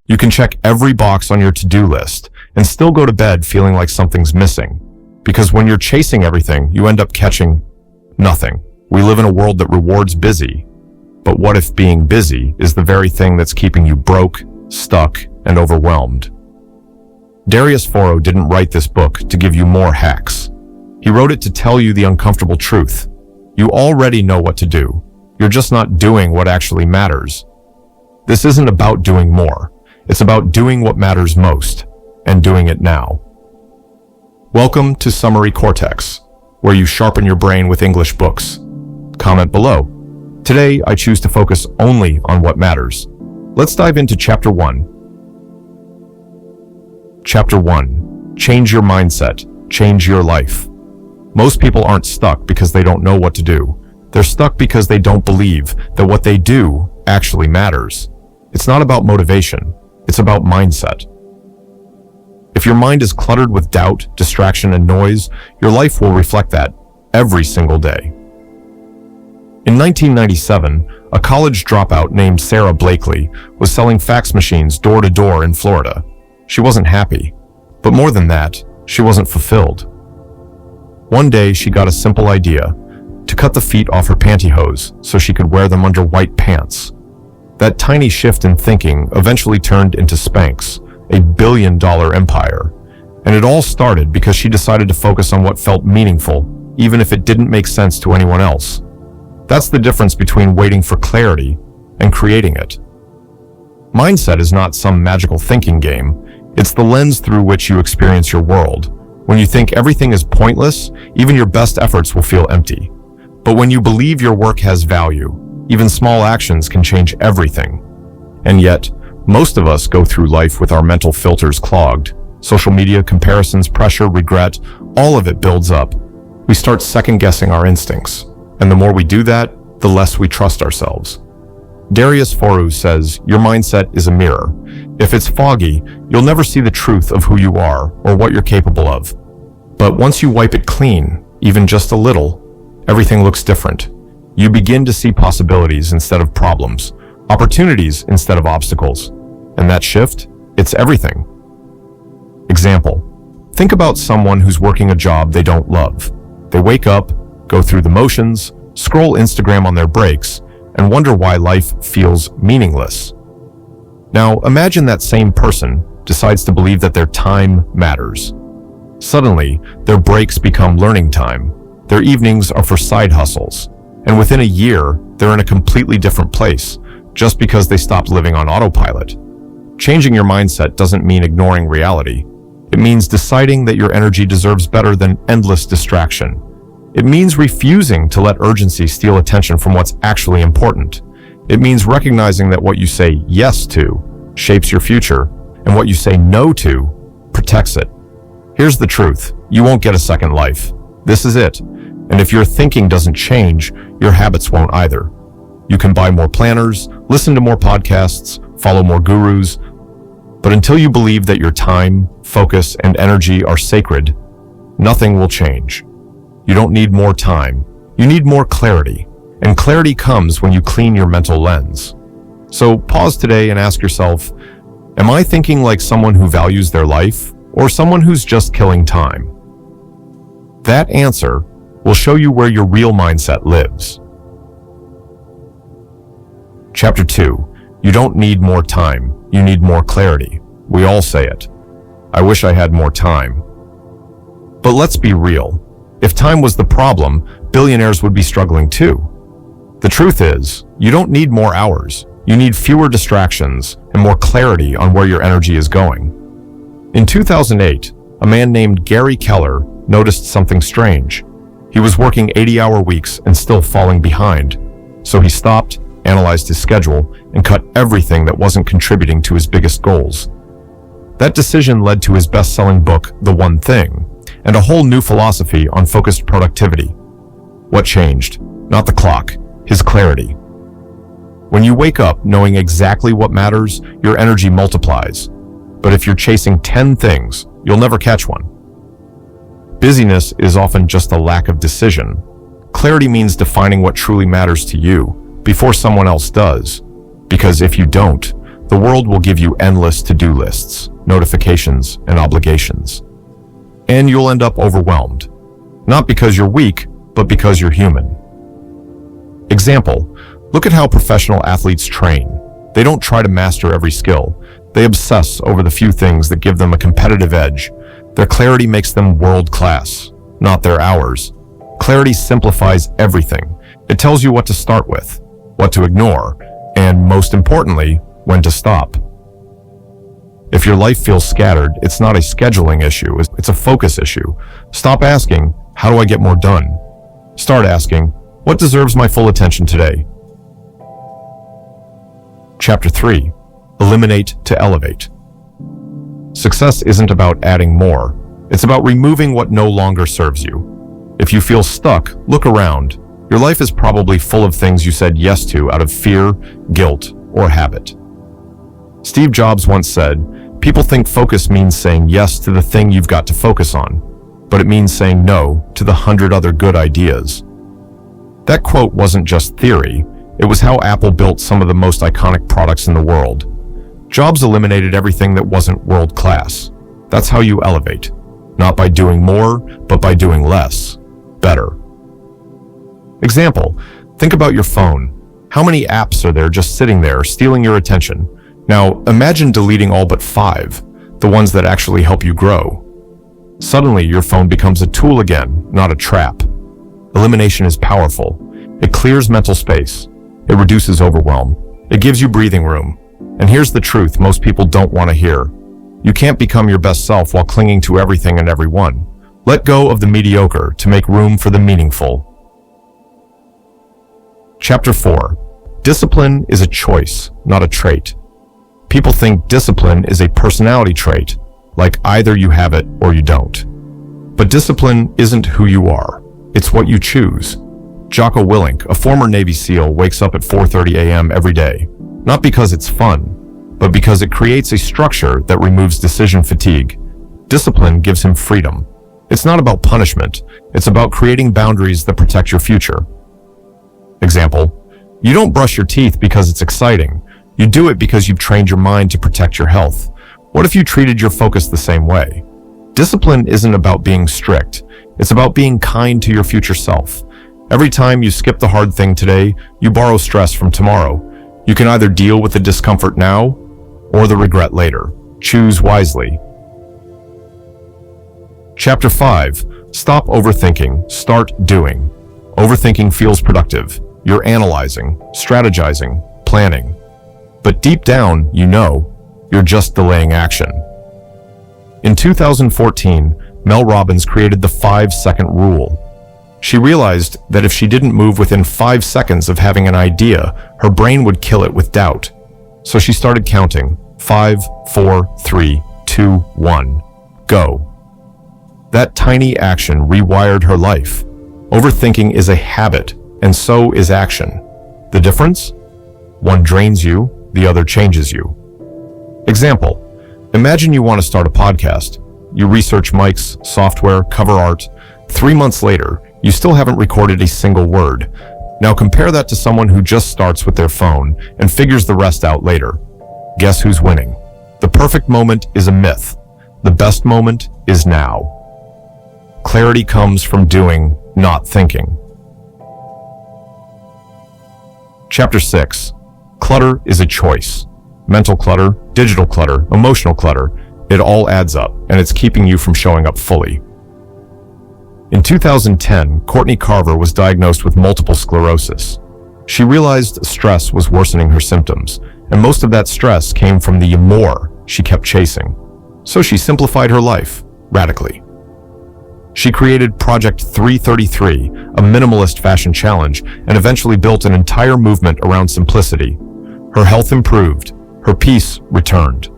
You can check every box on your to-do list and still go to bed feeling like something's missing. Because when you're chasing everything, you end up catching nothing. We live in a world that rewards busy. But what if being busy is the very thing that's keeping you broke, stuck, and overwhelmed? Darius Foro didn't write this book to give you more hacks. He wrote it to tell you the uncomfortable truth. You already know what to do. You're just not doing what actually matters. This isn't about doing more. It's about doing what matters most, and doing it now. Welcome to Summary Cortex, where you sharpen your brain with English books. Comment below. Today, I choose to focus only on what matters. Let's dive into Chapter 1. Chapter 1. Change your mindset. Change your life. Most people aren't stuck because they don't know what to do. They're stuck because they don't believe that what they do actually matters. It's not about motivation. It's about mindset. If your mind is cluttered with doubt, distraction, and noise, your life will reflect that every single day. In 1997, a college dropout named Sarah Blakely was selling fax machines door to door in Florida. She wasn't happy, but more than that, she wasn't fulfilled. One day, she got a simple idea: to cut the feet off her pantyhose so she could wear them under white pants. That tiny shift in thinking eventually turned into Spanx, a billion-dollar empire. And it all started because she decided to focus on what felt meaningful, even if it didn't make sense to anyone else. That's the difference between waiting for clarity and creating it. Mindset is not some magical thinking game. It's the lens through which you experience your world. When you think everything is pointless, even your best efforts will feel empty. But when you believe your work has value, even small actions can change everything. And yet, most of us go through life with our mental filters clogged. Social media, comparisons, pressure, regret, all of it builds up. We start second-guessing our instincts. And the more we do that, the less we trust ourselves. Darius Foro says, your mindset is a mirror. If it's foggy, you'll never see the truth of who you are or what you're capable of. But once you wipe it clean, even just a little, everything looks different. You begin to see possibilities instead of problems, opportunities instead of obstacles. And that shift, it's everything. Example: think about someone who's working a job they don't love. They wake up, go through the motions, scroll Instagram on their breaks, and wonder why life feels meaningless. Now, imagine that same person decides to believe that their time matters. Suddenly, their breaks become learning time. Their evenings are for side hustles. And within a year, they're in a completely different place, just because they stopped living on autopilot. Changing your mindset doesn't mean ignoring reality. It means deciding that your energy deserves better than endless distraction. It means refusing to let urgency steal attention from what's actually important. It means recognizing that what you say yes to shapes your future, and what you say no to protects it. Here's the truth: you won't get a second life. This is it. And if your thinking doesn't change, your habits won't either. You can buy more planners, listen to more podcasts, follow more gurus, but until you believe that your time, focus, and energy are sacred, nothing will change. You don't need more time. You need more clarity. And clarity comes when you clean your mental lens. So pause today and ask yourself, am I thinking like someone who values their life, or someone who's just killing time? That answer will show you where your real mindset lives. Chapter 2. You don't need more time. You need more clarity. We all say it. I wish I had more time. But let's be real. If time was the problem, billionaires would be struggling too. The truth is, you don't need more hours. You need fewer distractions and more clarity on where your energy is going. In 2008, a man named Gary Keller noticed something strange. He was working 80-hour weeks and still falling behind. So he stopped, analyzed his schedule, and cut everything that wasn't contributing to his biggest goals. That decision led to his best-selling book, The One Thing, and a whole new philosophy on focused productivity. What changed? Not the clock, his clarity. When you wake up knowing exactly what matters, your energy multiplies. But if you're chasing 10 things, you'll never catch one. Busyness is often just a lack of decision. Clarity means defining what truly matters to you before someone else does. Because if you don't, the world will give you endless to-do lists, notifications, and obligations. And you'll end up overwhelmed. Not because you're weak, but because you're human. Example, look at how professional athletes train. They don't try to master every skill. They obsess over the few things that give them a competitive edge. Their clarity makes them world-class, not their hours. Clarity simplifies everything. It tells you what to start with, what to ignore, and most importantly, when to stop. If your life feels scattered, it's not a scheduling issue, it's a focus issue. Stop asking, how do I get more done? Start asking, what deserves my full attention today? Chapter 3. Eliminate to elevate. Success isn't about adding more. It's about removing what no longer serves you. If you feel stuck, look around. Your life is probably full of things you said yes to out of fear, guilt, or habit. Steve Jobs once said, "People think focus means saying yes to the thing you've got to focus on, but it means saying no to the 100 other good ideas." That quote wasn't just theory, it was how Apple built some of the most iconic products in the world. Jobs eliminated everything that wasn't world-class. That's how you elevate. Not by doing more, but by doing less, better. Example, think about your phone. How many apps are there just sitting there, stealing your attention? Now, imagine deleting all but 5, the ones that actually help you grow. Suddenly, your phone becomes a tool again, not a trap. Elimination is powerful. It clears mental space. It reduces overwhelm. It gives you breathing room. And here's the truth most people don't want to hear. You can't become your best self while clinging to everything and everyone. Let go of the mediocre to make room for the meaningful. Chapter 4. Discipline is a choice, not a trait. People think discipline is a personality trait, like either you have it or you don't. But discipline isn't who you are. It's what you choose. Jocko Willink, a former Navy SEAL, wakes up at 4:30 a.m. every day, not because it's fun, but because it creates a structure that removes decision fatigue. Discipline gives him freedom. It's not about punishment. It's about creating boundaries that protect your future. Example, you don't brush your teeth because it's exciting. You do it because you've trained your mind to protect your health. What if you treated your focus the same way? Discipline isn't about being strict. It's about being kind to your future self. Every time you skip the hard thing today, you borrow stress from tomorrow. You can either deal with the discomfort now or the regret later. Choose wisely. Chapter 5. Stop overthinking. Start doing. Overthinking feels productive. You're analyzing, strategizing, planning. But deep down, you know, you're just delaying action. In 2014, Mel Robbins created the 5-second rule. She realized that if she didn't move within 5 seconds of having an idea, her brain would kill it with doubt. So she started counting. 5, 4, 3, 2, 1, go. That tiny action rewired her life. Overthinking is a habit, and so is action. The difference? One drains you, the other changes you. Example, imagine you want to start a podcast. You research mics, software, cover art. 3 months later, you still haven't recorded a single word. Now compare that to someone who just starts with their phone and figures the rest out later. Guess who's winning? The perfect moment is a myth. The best moment is now. Clarity comes from doing, not thinking. Chapter 6. Clutter is a choice. Mental clutter, digital clutter, emotional clutter, it all adds up, and it's keeping you from showing up fully. In 2010, Courtney Carver was diagnosed with multiple sclerosis. She realized stress was worsening her symptoms, and most of that stress came from the more she kept chasing. So she simplified her life, radically. She created Project 333, a minimalist fashion challenge, and eventually built an entire movement around simplicity. Her health improved, her peace returned,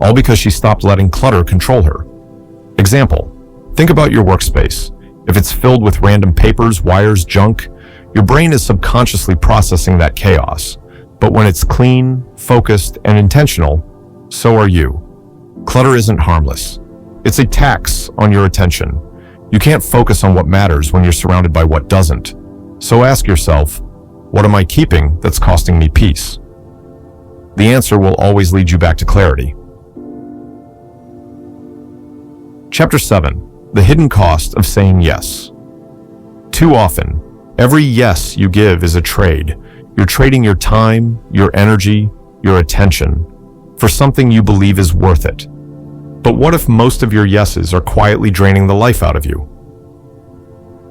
all because she stopped letting clutter control her. Example, think about your workspace. If it's filled with random papers, wires, junk, your brain is subconsciously processing that chaos. But when it's clean, focused, and intentional, so are you. Clutter isn't harmless. It's a tax on your attention. You can't focus on what matters when you're surrounded by what doesn't. So ask yourself, what am I keeping that's costing me peace? The answer will always lead you back to clarity. Chapter 7. The hidden cost of saying yes. Too often, every yes you give is a trade. You're trading your time, your energy, your attention for something you believe is worth it. But what if most of your yeses are quietly draining the life out of you?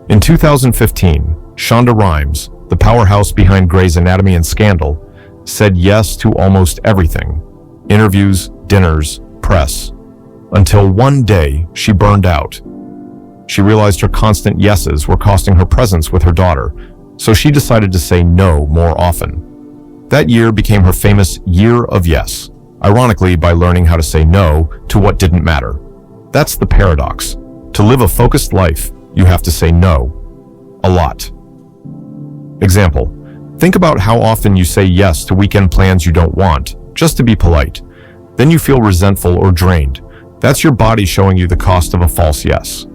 In 2015, Shonda Rhimes, the powerhouse behind Grey's Anatomy and Scandal, said yes to almost everything: interviews, dinners, press. Until one day, she burned out. She realized her constant yeses were costing her presence with her daughter, so she decided to say no more often. That year became her famous Year of Yes, ironically by learning how to say no to what didn't matter. That's the paradox. To live a focused life, you have to say no. A lot. Example: think about how often you say yes to weekend plans you don't want, just to be polite. Then you feel resentful or drained. That's your body showing you the cost of a false yes.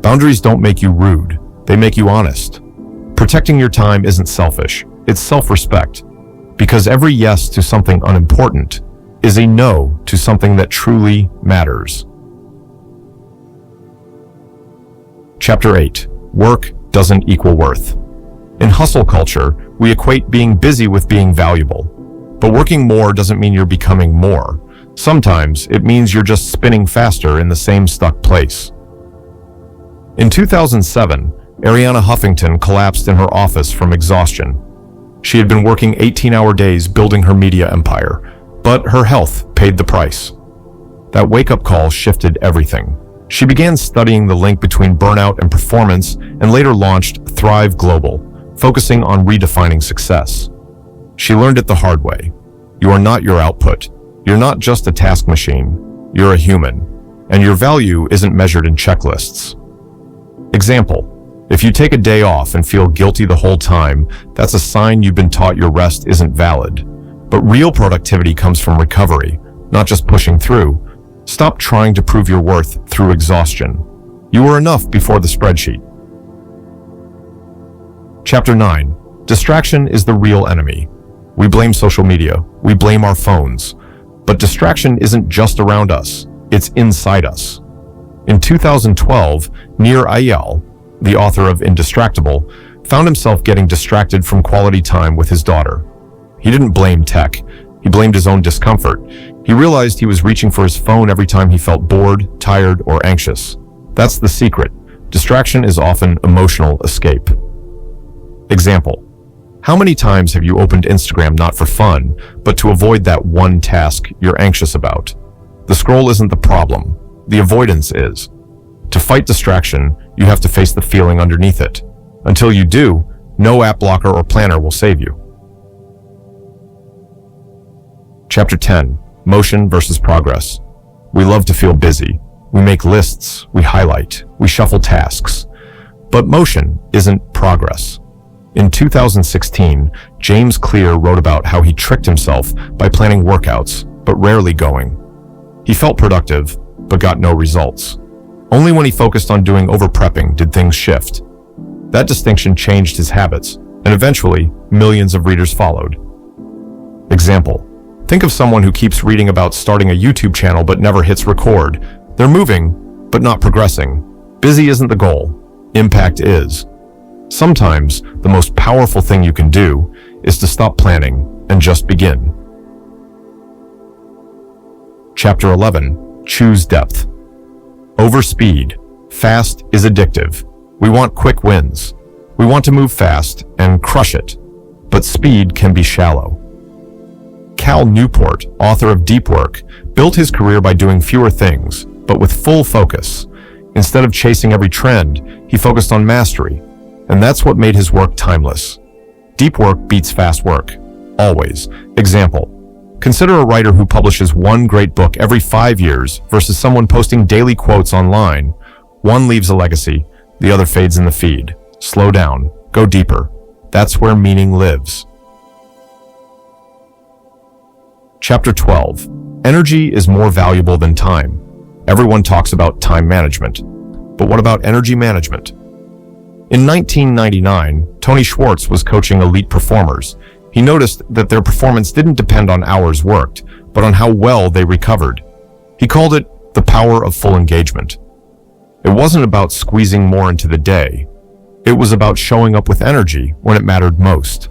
Boundaries don't make you rude, they make you honest. Protecting your time isn't selfish, it's self-respect. Because every yes to something unimportant is a no to something that truly matters. Chapter 8. Work doesn't equal worth. In hustle culture, we equate being busy with being valuable. But working more doesn't mean you're becoming more. Sometimes it means you're just spinning faster in the same stuck place. In 2007, Arianna Huffington collapsed in her office from exhaustion. She had been working 18-hour days building her media empire, but her health paid the price. That wake-up call shifted everything. She began studying the link between burnout and performance and later launched Thrive Global, focusing on redefining success. She learned it the hard way. You are not your output. You're not just a task machine. You're a human. And your value isn't measured in checklists. Example: if you take a day off and feel guilty the whole time, that's a sign you've been taught your rest isn't valid. But real productivity comes from recovery, not just pushing through. Stop trying to prove your worth through exhaustion. You were enough before the spreadsheet. Chapter 9. Distraction is the real enemy. We blame social media. We blame our phones. But distraction isn't just around us. It's inside us. In 2012, Nir Eyal, the author of Indistractable, found himself getting distracted from quality time with his daughter. He didn't blame tech. He blamed his own discomfort. He realized he was reaching for his phone every time he felt bored, tired, or anxious. That's the secret. Distraction is often emotional escape. Example: how many times have you opened Instagram not for fun, but to avoid that one task you're anxious about? The scroll isn't the problem. The avoidance is. To fight distraction, you have to face the feeling underneath it. Until you do, no app blocker or planner will save you. Chapter 10. Motion versus progress. We love to feel busy. We make lists, we highlight, we shuffle tasks. But motion isn't progress. In 2016, James Clear wrote about how he tricked himself by planning workouts, but rarely going. He felt productive, but got no results. Only when he focused on doing over-prepping did things shift. That distinction changed his habits, and eventually, millions of readers followed. Example: think of someone who keeps reading about starting a YouTube channel but never hits record. They're moving, but not progressing. Busy isn't the goal. Impact is. Sometimes, the most powerful thing you can do is to stop planning and just begin. Chapter 11. Choose depth. Over speed. Fast is addictive. We want quick wins. We want to move fast and crush it. But speed can be shallow. Cal Newport, author of Deep Work, built his career by doing fewer things, but with full focus. Instead of chasing every trend, he focused on mastery. And that's what made his work timeless. Deep work beats fast work. Always. Example: consider a writer who publishes one great book every 5 years versus someone posting daily quotes online. One leaves a legacy, the other fades in the feed. Slow down. Go deeper. That's where meaning lives. Chapter 12. Energy is more valuable than time. Everyone talks about time management. But what about energy management? In 1999, Tony Schwartz was coaching elite performers. He noticed that their performance didn't depend on hours worked, but on how well they recovered. He called it the power of full engagement. It wasn't about squeezing more into the day. It was about showing up with energy when it mattered most.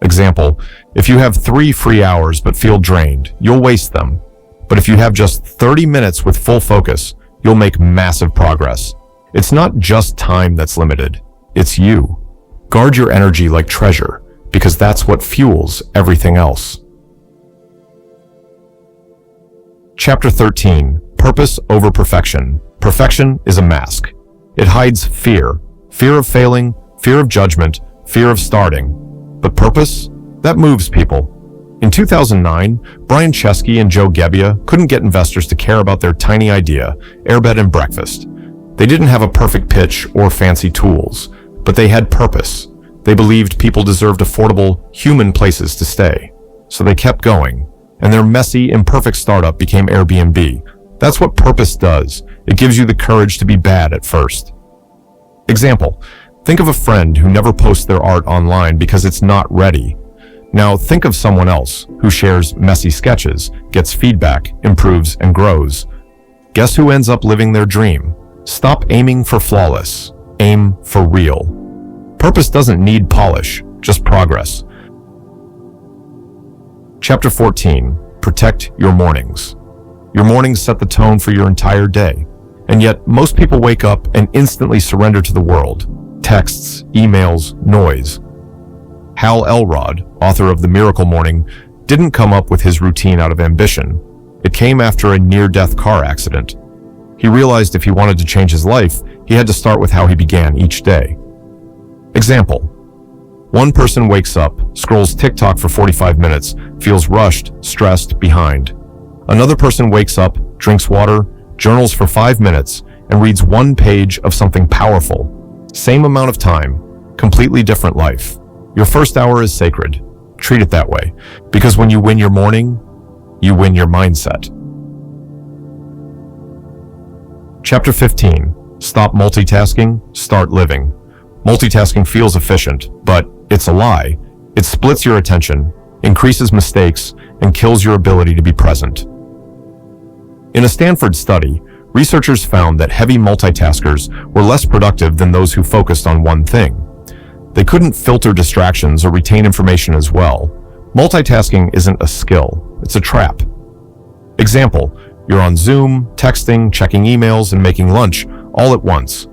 Example, if you have 3 free hours but feel drained, you'll waste them. But if you have just 30 minutes with full focus, you'll make massive progress. It's not just time that's limited, it's you. Guard your energy like treasure, because that's what fuels everything else. Chapter 13, Purpose over Perfection. Perfection is a mask. It hides fear of failing, fear of judgment, fear of starting. But purpose? That moves people. In 2009, Brian Chesky and Joe Gebbia couldn't get investors to care about their tiny idea, airbed and breakfast. They didn't have a perfect pitch or fancy tools, but they had purpose. They believed people deserved affordable, human places to stay. So they kept going, and their messy, imperfect startup became Airbnb. That's what purpose does. It gives you the courage to be bad at first. Example, think of a friend who never posts their art online because it's not ready. Now think of someone else who shares messy sketches, gets feedback, improves, and grows. Guess who ends up living their dream? Stop aiming for flawless. Aim for real. Purpose doesn't need polish, just progress. Chapter 14, Protect Your Mornings. Your mornings set the tone for your entire day. And yet, most people wake up and instantly surrender to the world. Texts, emails, noise. Hal Elrod, author of The Miracle Morning, didn't come up with his routine out of ambition. It came after a near-death car accident. He realized if he wanted to change his life, he had to start with how he began each day. Example, one person wakes up, scrolls TikTok for 45 minutes, feels rushed, stressed, behind. Another person wakes up, drinks water, journals for 5 minutes, and reads 1 page of something powerful. Same amount of time, completely different life. Your first hour is sacred. Treat it that way, because when you win your morning, you win your mindset. Chapter 15, Stop Multitasking, Start Living. Multitasking feels efficient, but it's a lie. It splits your attention, increases mistakes, and kills your ability to be present. In a Stanford study, researchers found that heavy multitaskers were less productive than those who focused on one thing. They couldn't filter distractions or retain information as well. Multitasking isn't a skill, it's a trap. Example, you're on Zoom, texting, checking emails, and making lunch all at once.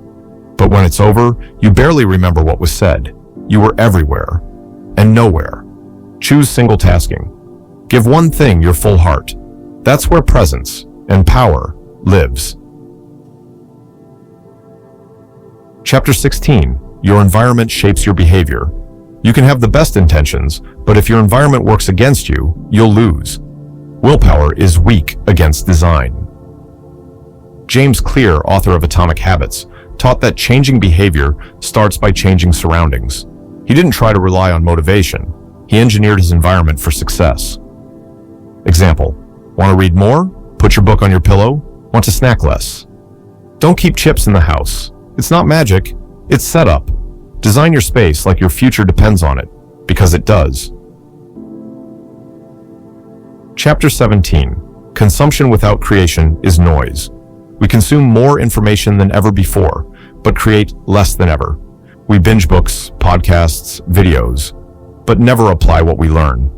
But when it's over, you barely remember what was said. You were everywhere and nowhere. Choose single tasking. Give one thing your full heart. That's where presence and power lives. Chapter 16, Your environment shapes your behavior. You can have the best intentions, but if your environment works against you, you'll lose. Willpower is weak against design. James Clear, author of Atomic Habits, taught that changing behavior starts by changing surroundings. He didn't try to rely on motivation. He engineered his environment for success. Example, want to read more? Put your book on your pillow. Want to snack less? Don't keep chips in the house. It's not magic, it's setup. Design your space like your future depends on it, because it does. Chapter 17, Consumption without creation is noise. We consume more information than ever before, but create less than ever. We binge books, podcasts, videos, but never apply what we learn.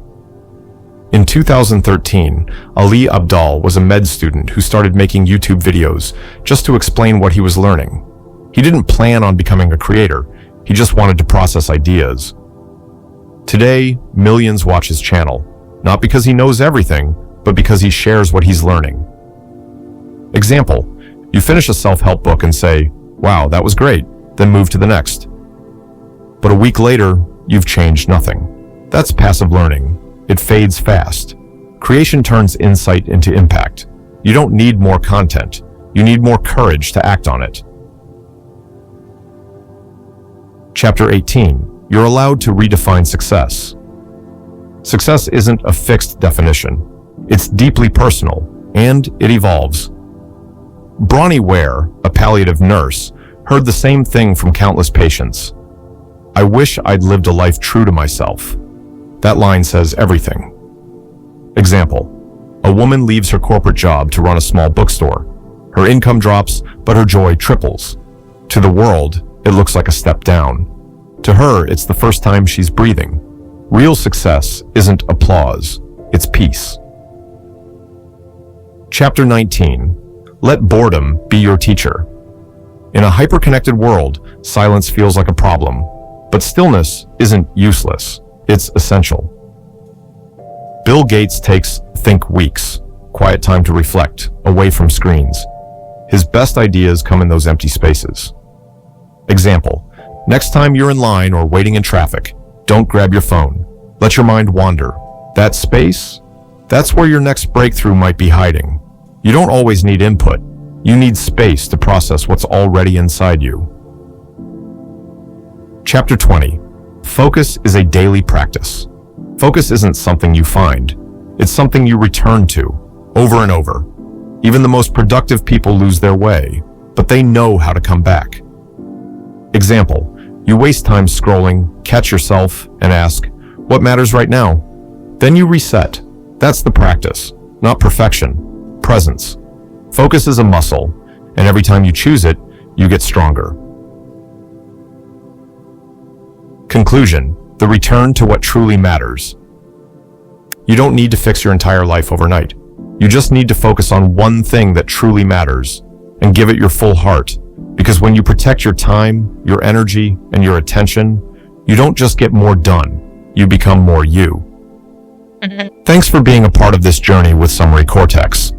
In 2013, Ali Abdal was a med student who started making YouTube videos just to explain what he was learning. He didn't plan on becoming a creator, he just wanted to process ideas. Today, millions watch his channel, not because he knows everything, but because he shares what he's learning. Example, you finish a self-help book and say, "Wow, that was great," then move to the next. But a week later, you've changed nothing. That's passive learning. It fades fast. Creation turns insight into impact. You don't need more content. You need more courage to act on it. Chapter 18, You're allowed to redefine success. Success isn't a fixed definition. It's deeply personal, and it evolves. Bronnie Ware, a palliative nurse, heard the same thing from countless patients. "I wish I'd lived a life true to myself. That line says everything. Example: a woman leaves her corporate job to run a small bookstore. Her income drops, but her joy triples. To the world, it looks like a step down. To her, it's the first time she's breathing. Real success isn't applause, it's peace. Chapter 19. Let boredom be your teacher. In a hyper-connected world, silence feels like a problem, but stillness isn't useless, it's essential. Bill Gates takes think weeks, quiet time to reflect, away from screens. His best ideas come in those empty spaces. Example: next time you're in line or waiting in traffic, don't grab your phone. Let your mind wander. That space? That's where your next breakthrough might be hiding. You don't always need input. You need space to process what's already inside you. Chapter 20. Focus is a daily practice. Focus isn't something you find. It's something you return to, over and over. Even the most productive people lose their way, but they know how to come back. Example: you waste time scrolling, catch yourself, and ask, what matters right now? Then you reset. That's the practice, not perfection, presence. Focus is a muscle, and every time you choose it, you get stronger. Conclusion: the return to what truly matters. You don't need to fix your entire life overnight. You just need to focus on one thing that truly matters and give it your full heart. Because when you protect your time, your energy, and your attention, you don't just get more done, you become more you. Thanks for being a part of this journey with Summary Cortex.